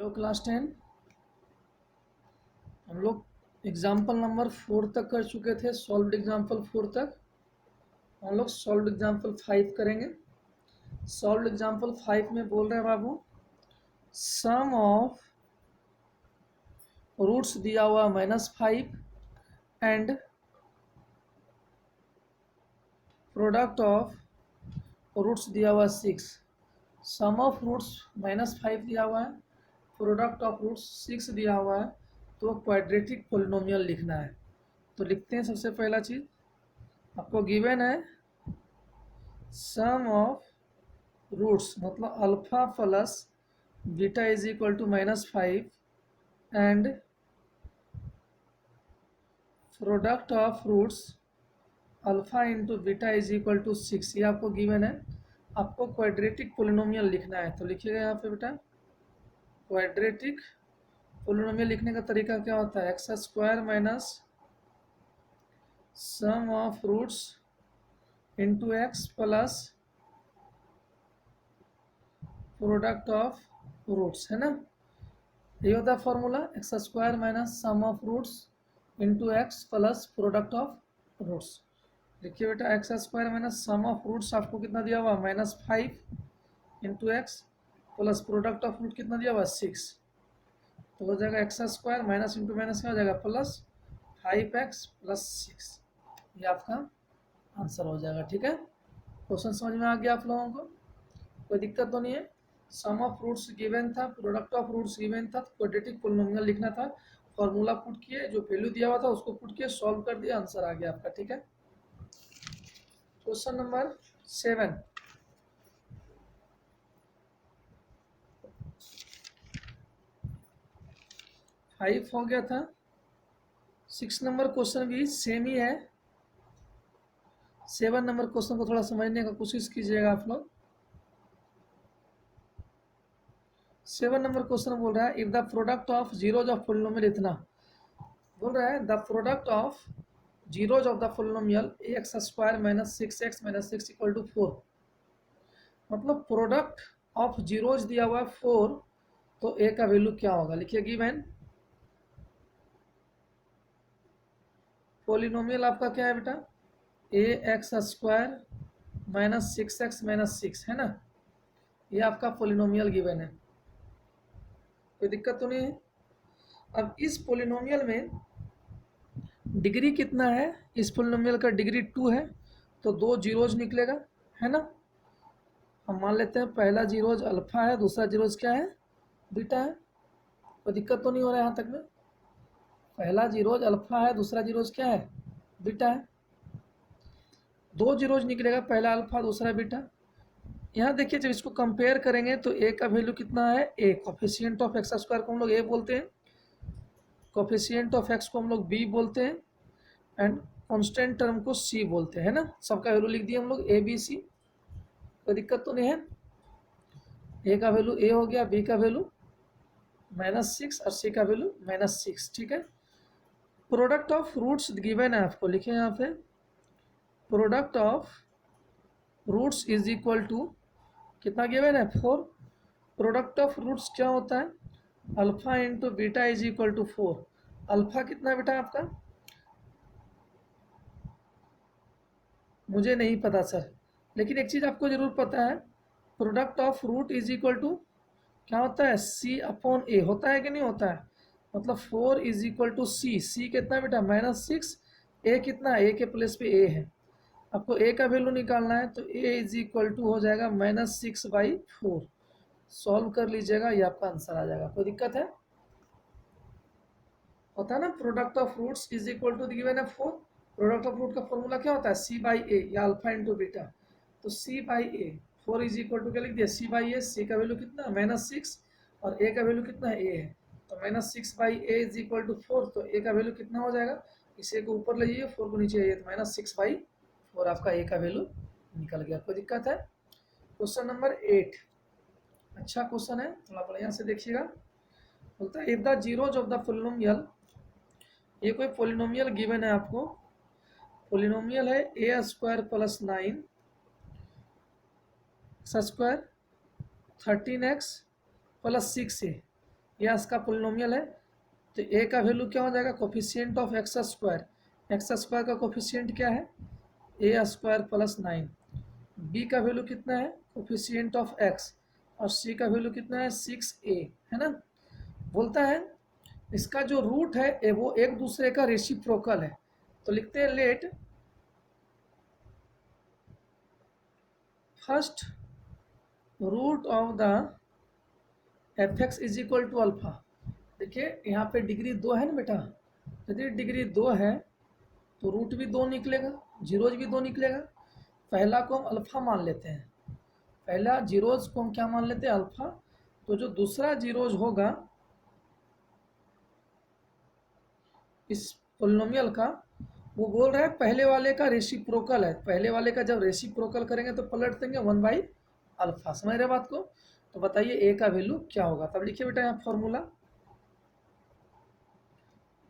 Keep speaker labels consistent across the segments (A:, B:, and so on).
A: Hello class 10। हम लोग example number 4 तक कर चुके थे। सॉल्व्ड एग्जाम्पल 4 तक हम लोग सॉल्व्ड एग्जाम्पल 5 करेंगे। सॉल्व्ड एग्जाम्पल 5 में बोल रहे हैं बाबू, सम ऑफ रूट्स दिया हुआ -5 एंड प्रोडक्ट ऑफ रूट्स दिया हुआ 6। सम ऑफ रूट्स -5 दिया हुआ है, प्रोडक्ट ऑफ रूट्स 6 दिया हुआ है, तो क्वाड्रेटिक पोलिनोमियल लिखना है। तो लिखते हैं। सबसे पहला चीज़ आपको गिवन है सम ऑफ रूट्स मतलब alpha plus beta is equal to -5 and product of roots alpha into beta is equal to 6। ये आपको गिवन है। आपको क्वाड्रेटिक पोलिनोमियल लिखना है। तो लिखिएगा यहाँ पे बेटा, क्वाड्रेटिक पोलिनोमियल लिखने का तरीका क्या होता है, x square minus sum of roots into x plus product of roots, है ना। ये होता है formula, x square minus sum of roots into x plus product of roots. देखिए बेटा, x square minus sum of roots आपको कितना दिया हुआ, -5 into x plus product of root कितना दिया हुआ, 6। तो हो जाएगा x square minus into minus क्या हो जाएगा, प्लस 5x प्लस 6। ये आपका आंसर हो जाएगा। ठीक है, क्वेश्चन समझ में आ गया आप लोगों को, कोई दिक्कत तो नहीं है। सम ऑफ रूट्स गिवन था, प्रोडक्ट ऑफ रूट्स गिवन था, क्वाड्रेटिक पोलिनोमियल लिखना था। फॉर्मूला पुट किए, जो वैल्यू दिया हुआ था उसको पुट किए, सॉल्व कर दिया, आंसर आ गया आपका। ठीक है, क्वेश्चन नंबर 7। फाइव हो गया था। 6 नंबर क्वेश्चन भी सेम ही है। 7 नंबर क्वेश्चन को थोड़ा समझने का कोशिश कीजिएगा आप लोग। 7 नंबर क्वेश्चन बोल रहा है, if the product of zeros of polynomial, इतना बोल रहा है, the product of zeros of the polynomial x square minus 6x minus 6 equal to 4। मतलब प्रोडक्ट ऑफ जीरोज दिया हुआ है 4, तो ए का वैल्यू क्या होगा, लिखिए गिवन पोलिनोमियल आपका क्या है बेटा, A X square minus 6x minus 6, है ना। ये आपका पोलिनोमियल गिवन है, कोई दिक्कत तो नहीं है। अब इस पोलिनोमियल में डिग्री कितना है, इस पोलिनोमियल का डिग्री 2 है, तो 2 जीरोज निकलेगा, है ना। हम मान लेते हैं पहला जीरोज अल्फा है, दूसरा जीरोज क्या है, बीटा है। कोई दिक्कत तो नहीं हो रहा है यहाँ तक में। पहला जीरोज अल्फा है, दूसरा जीरोज क्या है, बीटा है। 2 जीरोज निकलेगा, पहला अल्फा दूसरा बीटा। यहाँ देखिए, जब इसको कंपेयर करेंगे तो ए का वैल्यू कितना है, ए। कोफिशिएंट ऑफ एक्स स्क्वायर को हम लोग ए बोलते हैं, कोफिशिएंट ऑफ एक्स को हम लोग बी बोलते हैं, एंड कांस्टेंट टर्म को सी बोलते हैं ना। सबका वैल्यू लिख दिए हम लोग ए बी सी, कोई दिक्कत तो नहीं है। ए का वैल्यू ए हो गया, बी का वैल्यू -6 और सी का वैल्यू -6। ठीक है, प्रोडक्ट ऑफ रूट्स गिवन है आपको, लिखे यहाँ पे product of roots is equal to कितना गिवन है, 4। प्रोडक्ट ऑफ रूट्स क्या होता है, alpha into beta is equal to 4। Alpha कितना बेटा आपका, मुझे नहीं पता सर, लेकिन एक चीज़ आपको ज़रूर पता है, product of root is equal to क्या होता है, सी अपॉन ए होता है कि नहीं होता है। मतलब 4 इज इक्वल टू सी। सी कितना बेटा, -6। ए कितना, ए के प्लेस पे ए है। आपको ए का वैल्यू निकालना है, तो ए इज इक्वल टू हो जाएगा -6/4। सॉल्व कर लीजिएगा, ये आपका आंसर आ जाएगा। कोई दिक्कत है, होता है ना, product of roots is equal to given है 4। प्रोडक्ट ऑफ रूट का फॉर्मूला क्या होता है, c/a या अल्फा इंटू बीटा। तो c/a 4 इज इक्वल टू क्या लिख दिया, c/a। c का वैल्यू कितना, -6, और a का वैल्यू कितना है, a है। तो -6/a इज इक्वल टू 4, तो a का वैल्यू कितना हो जाएगा, इसे को ऊपर ले जाइए, 4 को नीचे जाइए, तो -6/4 आपका a का वैल्यू निकल गया। कोई दिक्कत है। क्वेश्चन नंबर 8 अच्छा क्वेश्चन है, थोड़ा बढ़िया से देखिएगा। बोलता है, if the zeros of the polynomial, ये कोई पोलिनोमियल गिवन है आपको। पोलिनोमियल है A square plus 9 X square 13x plus 6a। ये इसका पोलिनोमियल है, तो ए का वैल्यू क्या हो जाएगा, coefficient of x square, x square का कोफिशिएंट क्या है, ए स्क्वायर प्लस 9। बी का वैल्यू कितना है, कोफिशिएंट ऑफ एक्स, और सी का वैल्यू कितना है 6a, है ना। बोलता है इसका जो रूट है वो एक दूसरे का रेसिप्रोकल है, तो लिखते हैं let first root of the f x is equal to alpha. देखिए यहाँ पे डिग्री 2 है ना बेटा, यदि डिग्री 2 है तो रूट भी 2 निकलेगा, जीरोज भी 2 निकलेगा। पहला को हम अल्फा मान लेते हैं, पहला जीरोज को हम क्या मान लेते हैं, अल्फा। तो जो दूसरा जीरोज होगा इस पोलिनोमियल का, वो बोल रहा है पहले वाले का रेसिप्रोकल है, पहले वाले का जब रेसिप्रोकल करेंगे तो पलट देंगे 1/अल्फा। समझ रहे बात को। तो बताइए ए का वैल्यू क्या होगा। तब लिखिए बेटा यहाँ फॉर्मूला,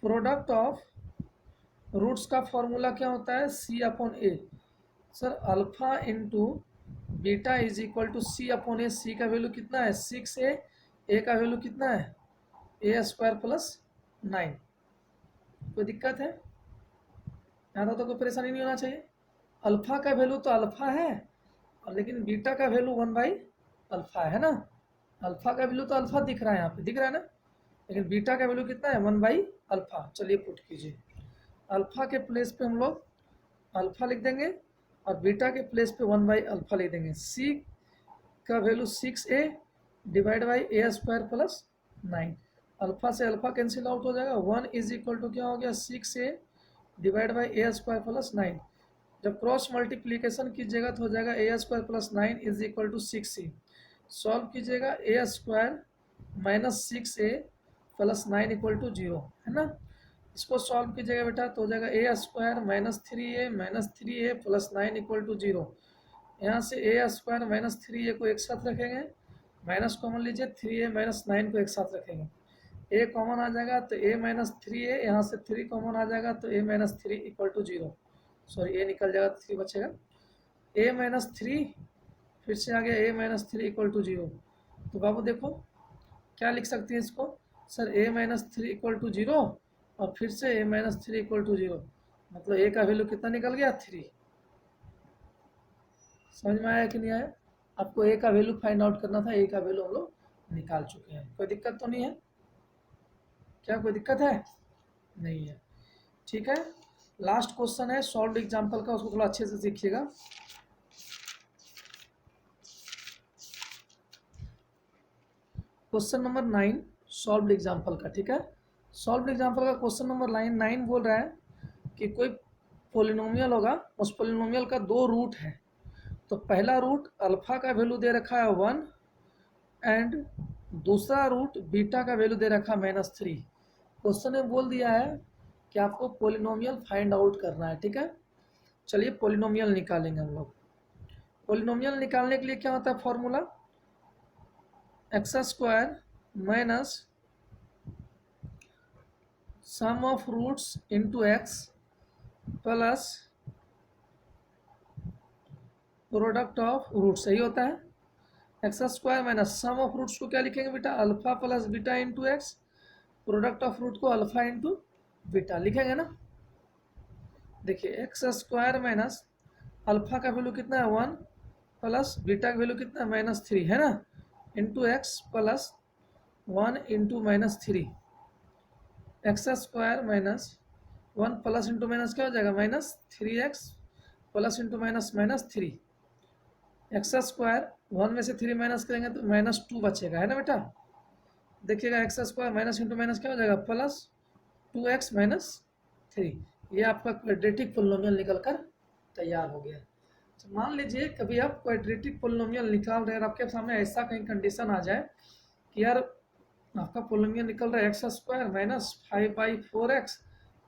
A: प्रोडक्ट ऑफ रूट्स का फॉर्मूला क्या होता है, C upon A. Sir alpha into beta is equal to C upon A. C का वैल्यू कितना है 6a, ए का वैल्यू कितना है ए स्क्वायर प्लस 9। कोई दिक्कत है, यहाँ तो कोई परेशानी नहीं होना चाहिए। अल्फा का वैल्यू तो अल्फा है, और लेकिन बीटा का वैल्यू 1/अल्फा है ना। अल्फा का वैल्यू तो अल्फा दिख रहा है, यहाँ पे दिख रहा है ना, लेकिन बीटा का वैल्यू कितना है 1/अल्फा। चलिए पुट कीजिए, अल्फा के प्लेस पे हम लोग अल्फा लिख देंगे और बीटा के प्लेस पे 1/अल्फा लिख देंगे। सी का value 6a divide by A square plus 9। Alpha से अल्फा कैंसिल आउट हो जाएगा, 1 इज इक्वल टू क्या हो गया 6a divide by A square plus 9। जब क्रॉस मल्टीप्लीकेशन कीजिएगा तो हो जाएगा A square plus 9 is equal to 6c। Solve कीजिएगा, A square minus 6a plus 9 equal to 0, है ना। इसको सॉल्व कीजिएगा बेटा तो हो जाएगा A square minus three A plus 9 equal to 0। यहाँ से ए स्क्वायर माइनस 3a को एक साथ रखेंगे, माइनस कॉमन लीजिए, 3a माइनस 9 को एक साथ रखेंगे, ए कॉमन आ जाएगा तो ए माइनस 3a, यहाँ से 3 कॉमन आ जाएगा तो ए माइनस 3 इक्वल टू 0। सॉरी ए निकल जाएगा तो 3 बचेगा, ए माइनस 3 फिर से आ गया ए माइनस 3 इक्वल टू 0। तो बाबू देखो क्या लिख सकते हैं इसको, sir a minus 3 equal to 0 और फिर से ए माइनस 3 इक्वल टू 0, मतलब ए का वैल्यू कितना निकल गया 3। समझ में आया कि नहीं आया। आपको ए का वैल्यू फाइंड आउट करना था, ए का वैल्यू हम लोग निकाल चुके हैं। कोई दिक्कत तो नहीं है, क्या कोई दिक्कत है, नहीं है, ठीक है। लास्ट क्वेश्चन है सॉल्व एग्जांपल का, उसको थोड़ा अच्छे से सीखिएगा। क्वेश्चन नंबर 9 सॉल्व एग्जांपल का, ठीक है। सॉल्व एग्जांपल का क्वेश्चन नंबर 9 बोल रहा है कि कोई पोलिनोमियल होगा, उस पोलिनोमियल का 2 रूट है। तो पहला रूट अल्फा का वैल्यू दे रखा है 1 एंड दूसरा रूट बीटा का वैल्यू दे रखा है -3। क्वेश्चन में बोल दिया है कि आपको पोलिनोमियल फाइंड आउट करना है, ठीक है। चलिए पोलिनोमियल निकालेंगे हम लोग। पोलिनोमियल निकालने के लिए क्या होता है formula, x square minus sum of roots into x plus product of root, सही होता है। X square minus sum of roots को क्या लिखेंगे बेटा, alpha plus beta into x, product of root को अल्फा इंटू बीटा लिखेंगे ना। देखिए एक्स स्क्वायर माइनस अल्फा का वैल्यू कितना है 1 प्लस बीटा का वैल्यू कितना है -3, है ना, into x plus 1 into -3। X square minus 1 plus into minus क्या हो जाएगा -3x plus into -3। X square 1 में से 3 माइनस करेंगे तो -2 बचेगा, है ना बेटा। देखिएगा x square minus into minus क्या हो जाएगा प्लस 2x -3। ये आपका क्वाड्रेटिक पोलिनोमियल निकल कर तैयार हो गया। तो मान लीजिए कभी आप क्वाड्रेटिक पोलिनोमियल निकाल रहे हैं और आपके सामने ऐसा कहीं कंडीशन आ जाए कि यार आपका पोलिनोमियल निकल रहा है x square minus 5/4x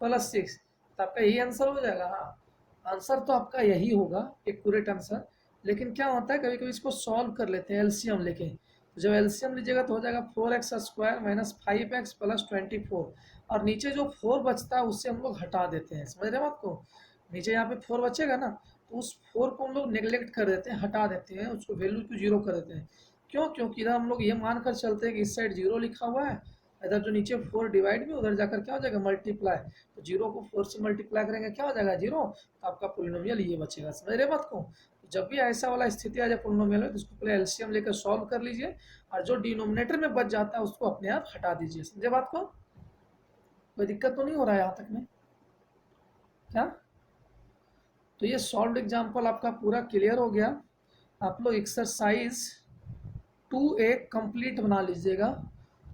A: plus 6, तो आपका यही आंसर हो जाएगा। हाँ, आंसर तो आपका यही होगा एक्यूरेट आंसर, लेकिन क्या होता है कभी कभी इसको सॉल्व कर लेते हैं एलसीएम लेके। तो जब एलसीएम लीजिएगा तो हो जाएगा 4x square minus 5x plus 24, और नीचे जो 4 बचता है उससे हम लोग हटा देते हैं। समझ रहे हैं आपको, नीचे यहाँ पे 4 बचेगा ना, तो उस 4 को हम लोग नेग्लेक्ट कर देते हैं, हटा देते हैं, उसको वैल्यू को 0 कर देते हैं। क्यों? क्योंकि इधर हम लोग ये मानकर चलते हैं कि इस साइड 0 लिखा हुआ है, इधर जो नीचे 4 डिवाइड में, उधर जाकर क्या हो जाएगा मल्टीप्लाई, तो 0 को 4 से मल्टीप्लाई करेंगे क्या हो जाएगा 0, तो आपका पोलिनोमियल ये बचेगा। समझ रहे बात को? जब भी ऐसा वाला स्थिति आ जाए पोलिनोमियल में तो उसको पहले एलसीएम लेकर सॉल्व कर लीजिए, और जो डिनोमिनेटर में बच जाता है उसको अपने आप हटा दीजिए। समझे बात को? कोई दिक्कत तो नहीं हो रहा है यहाँ तक में क्या? तो ये सॉल्व एग्जाम्पल आपका पूरा क्लियर हो गया। आप लोग एक्सरसाइज 2A कंप्लीट बना लीजिएगा।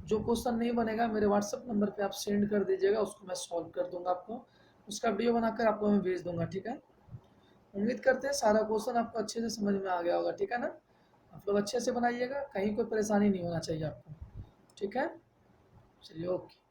A: जो क्वेश्चन नहीं बनेगा मेरे व्हाट्सएप नंबर पे आप सेंड कर दीजिएगा, उसको मैं सॉल्व कर दूंगा आपको, उसका वीडियो बनाकर आपको मैं भेज दूंगा। ठीक है? उम्मीद करते हैं सारा क्वेश्चन आपको अच्छे से समझ में आ गया होगा। ठीक है ना? आप लोग अच्छे से बनाइएगा, कहीं कोई परेशानी नहीं होना चाहिए आपको। ठीक है? चलिए, ओके।